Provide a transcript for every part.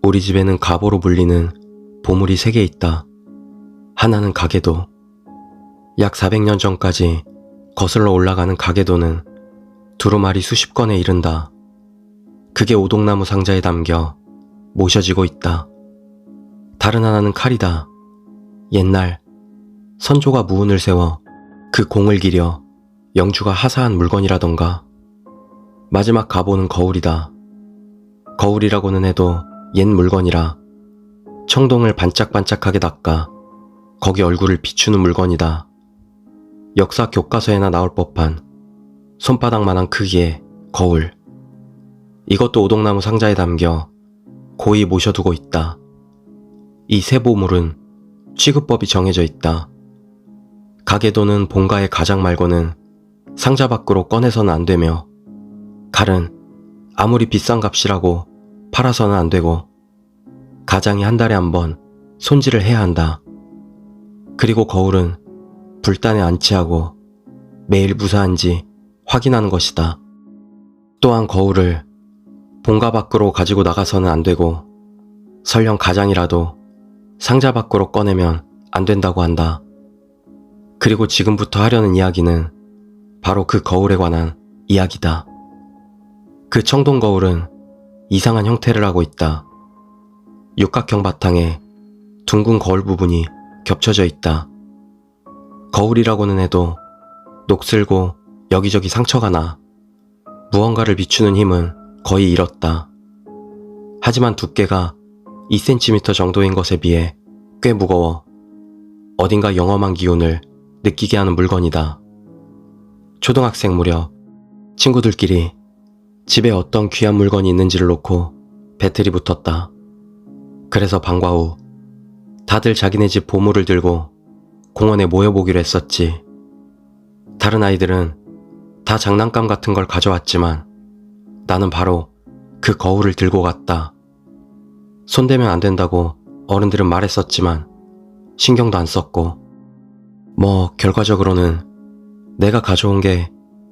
우리 집에는 가보로 불리는 보물이 3개 있다. 하나는 가계도. 약 400년 전까지 거슬러 올라가는 가계도는 두루마리 수십 건에 이른다. 그게 오동나무 상자에 담겨 모셔지고 있다. 다른 하나는 칼이다. 옛날 선조가 무운을 세워 그 공을 기려 영주가 하사한 물건이라던가. 마지막 가보는 거울이다. 거울이라고는 해도 옛 물건이라 청동을 반짝반짝하게 닦아 거기 얼굴을 비추는 물건이다. 역사 교과서에나 나올 법한 손바닥만한 크기의 거울. 이것도 오동나무 상자에 담겨 고이 모셔두고 있다. 이 세 보물은 취급법이 정해져 있다. 가계도는 본가의 가장 말고는 상자 밖으로 꺼내서는 안 되며, 칼은 아무리 비싼 값이라고 팔아서는 안 되고, 가장이 한 달에 한 번 손질을 해야 한다. 그리고 거울은 불단에 안치하고 매일 무사한지 확인하는 것이다. 또한 거울을 본가 밖으로 가지고 나가서는 안 되고, 설령 가장이라도 상자 밖으로 꺼내면 안 된다고 한다. 그리고 지금부터 하려는 이야기는 바로 그 거울에 관한 이야기다. 그 청동 거울은 이상한 형태를 하고 있다. 육각형 바탕에 둥근 거울 부분이 겹쳐져 있다. 거울이라고는 해도 녹슬고 여기저기 상처가 나 무언가를 비추는 힘은 거의 잃었다. 하지만 두께가 2cm 정도인 것에 비해 꽤 무거워 어딘가 영험한 기운을 느끼게 하는 물건이다. 초등학생 무렵 친구들끼리 집에 어떤 귀한 물건이 있는지를 놓고 배틀이 붙었다. 그래서 방과 후 다들 자기네 집 보물을 들고 공원에 모여보기로 했었지. 다른 아이들은 다 장난감 같은 걸 가져왔지만 나는 바로 그 거울을 들고 갔다. 손대면 안 된다고 어른들은 말했었지만 신경도 안 썼고, 결과적으로는 내가 가져온 게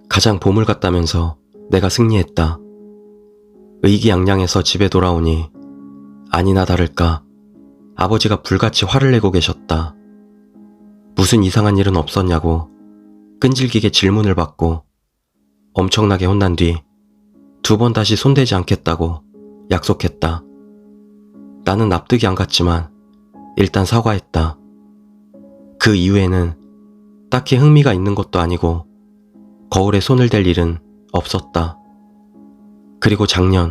가장 보물 같다면서 내가 승리했다. 의기양양해서 집에 돌아오니 아니나 다를까 아버지가 불같이 화를 내고 계셨다. 무슨 이상한 일은 없었냐고 끈질기게 질문을 받고 엄청나게 혼난 뒤 2번 다시 손대지 않겠다고 약속했다. 나는 납득이 안 갔지만 일단 사과했다. 그 이후에는 딱히 흥미가 있는 것도 아니고 거울에 손을 댈 일은 없었다. 그리고 작년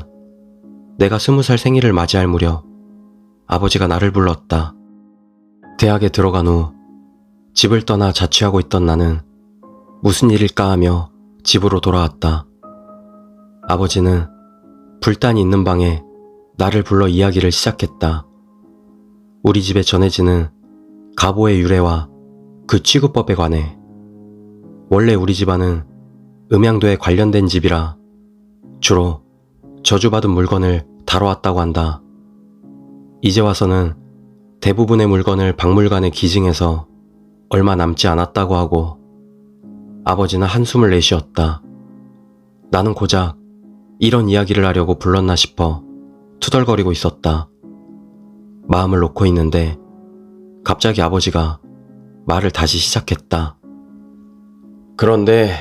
내가 20살 생일을 맞이할 무렵 아버지가 나를 불렀다. 대학에 들어간 후 집을 떠나 자취하고 있던 나는 무슨 일일까 하며 집으로 돌아왔다. 아버지는 불단이 있는 방에 나를 불러 이야기를 시작했다. 우리 집에 전해지는 가보의 유래와 그 취급법에 관해. 원래 우리 집안은 음양도에 관련된 집이라 주로 저주받은 물건을 다뤄왔다고 한다. 이제 와서는 대부분의 물건을 박물관에 기증해서 얼마 남지 않았다고 하고, 아버지는 한숨을 내쉬었다. 나는 고작 이런 이야기를 하려고 불렀나 싶어 투덜거리고 있었다. 마음을 놓고 있는데 갑자기 아버지가 말을 다시 시작했다. 그런데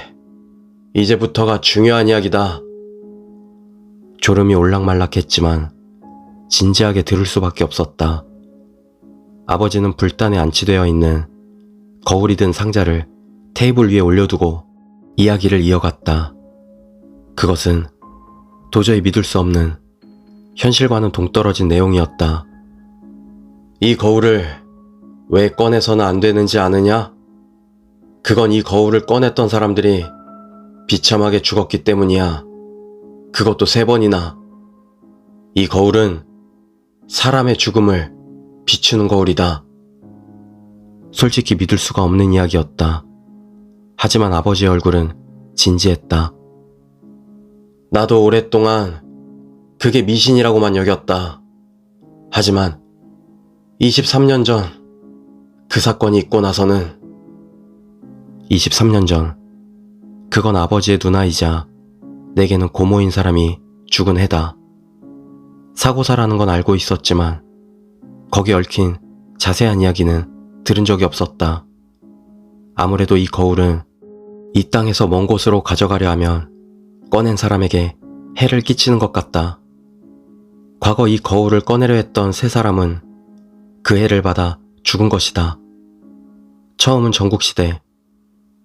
이제부터가 중요한 이야기다. 졸음이 올락말락했지만 진지하게 들을 수밖에 없었다. 아버지는 불단에 안치되어 있는 거울이 든 상자를 테이블 위에 올려두고 이야기를 이어갔다. 그것은 도저히 믿을 수 없는, 현실과는 동떨어진 내용이었다. 이 거울을 왜 꺼내서는 안 되는지 아느냐? 그건 이 거울을 꺼냈던 사람들이 비참하게 죽었기 때문이야. 그것도 3번이나. 이 거울은 사람의 죽음을 비추는 거울이다. 솔직히 믿을 수가 없는 이야기였다. 하지만 아버지의 얼굴은 진지했다. 나도 오랫동안 그게 미신이라고만 여겼다. 하지만 23년 전 그 사건이 있고 나서는 23년 전, 그건 아버지의 누나이자 내게는 고모인 사람이 죽은 해다. 사고사라는 건 알고 있었지만 거기 얽힌 자세한 이야기는 들은 적이 없었다. 아무래도 이 거울은 이 땅에서 먼 곳으로 가져가려 하면 꺼낸 사람에게 해를 끼치는 것 같다. 과거 이 거울을 꺼내려 했던 세 사람은 그 해를 받아 죽은 것이다. 처음은 전국시대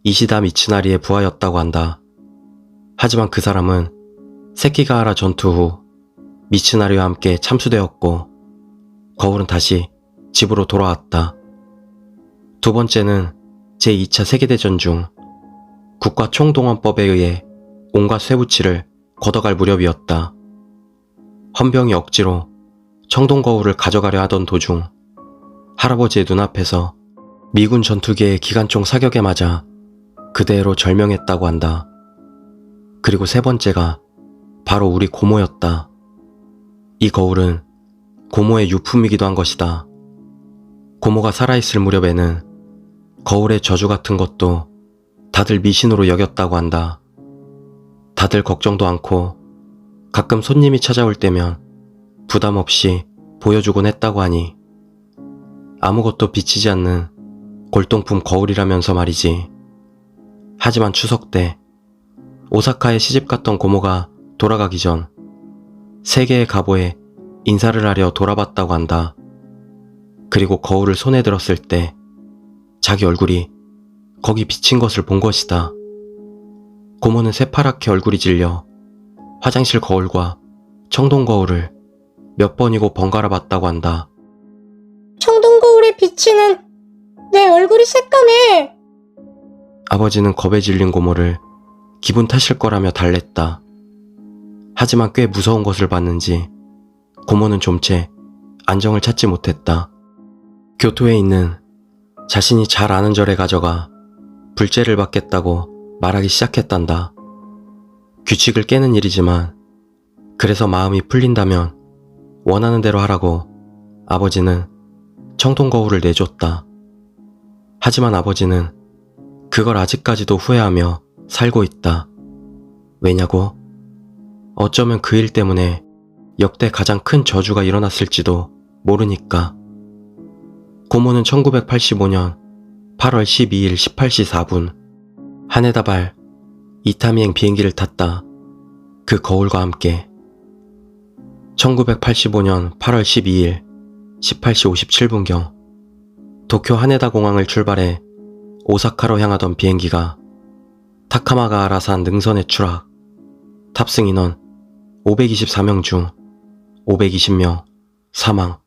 이시다 미츠나리의 부하였다고 한다. 하지만 그 사람은 세키가하라 전투 후 미츠나리와 함께 참수되었고 거울은 다시 집으로 돌아왔다. 두 번째는 제2차 세계대전 중 국가총동원법에 의해 온갖 쇠붙이를 걷어갈 무렵이었다. 헌병이 억지로 청동거울을 가져가려 하던 도중 할아버지의 눈앞에서 미군 전투기의 기관총 사격에 맞아 그대로 절명했다고 한다. 그리고 세 번째가 바로 우리 고모였다. 이 거울은 고모의 유품이기도 한 것이다. 고모가 살아있을 무렵에는 거울의 저주 같은 것도 다들 미신으로 여겼다고 한다. 다들 걱정도 않고 가끔 손님이 찾아올 때면 부담 없이 보여주곤 했다고 하니 아무것도 비치지 않는 골동품 거울이라면서 말이지. 하지만 추석 때 오사카에 시집갔던 고모가 돌아가기 전 세계의 가보에 인사를 하려 돌아봤다고 한다. 그리고 거울을 손에 들었을 때 자기 얼굴이 거기 비친 것을 본 것이다. 고모는 새파랗게 얼굴이 질려 화장실 거울과 청동 거울을 몇 번이고 번갈아 봤다고 한다. 청동 거울에 비치는 내 얼굴이 새까매. 아버지는 겁에 질린 고모를 기분 탓일 거라며 달랬다. 하지만 꽤 무서운 것을 봤는지 고모는 좀채 안정을 찾지 못했다. 교토에 있는 자신이 잘 아는 절에 가져가 불제를 받겠다고 말하기 시작했단다. 규칙을 깨는 일이지만 그래서 마음이 풀린다면 원하는 대로 하라고 아버지는 청동 거울을 내줬다. 하지만 아버지는 그걸 아직까지도 후회하며 살고 있다. 왜냐고? 어쩌면 그 일 때문에 역대 가장 큰 저주가 일어났을지도 모르니까. 고모는 1985년 8월 12일 18시 4분 하네다발 이타미행 비행기를 탔다. 그 거울과 함께. 1985년 8월 12일 18시 57분경 도쿄 하네다 공항을 출발해 오사카로 향하던 비행기가 타카마가하라산 능선에 추락. 탑승 인원 524명 중 520명 사망.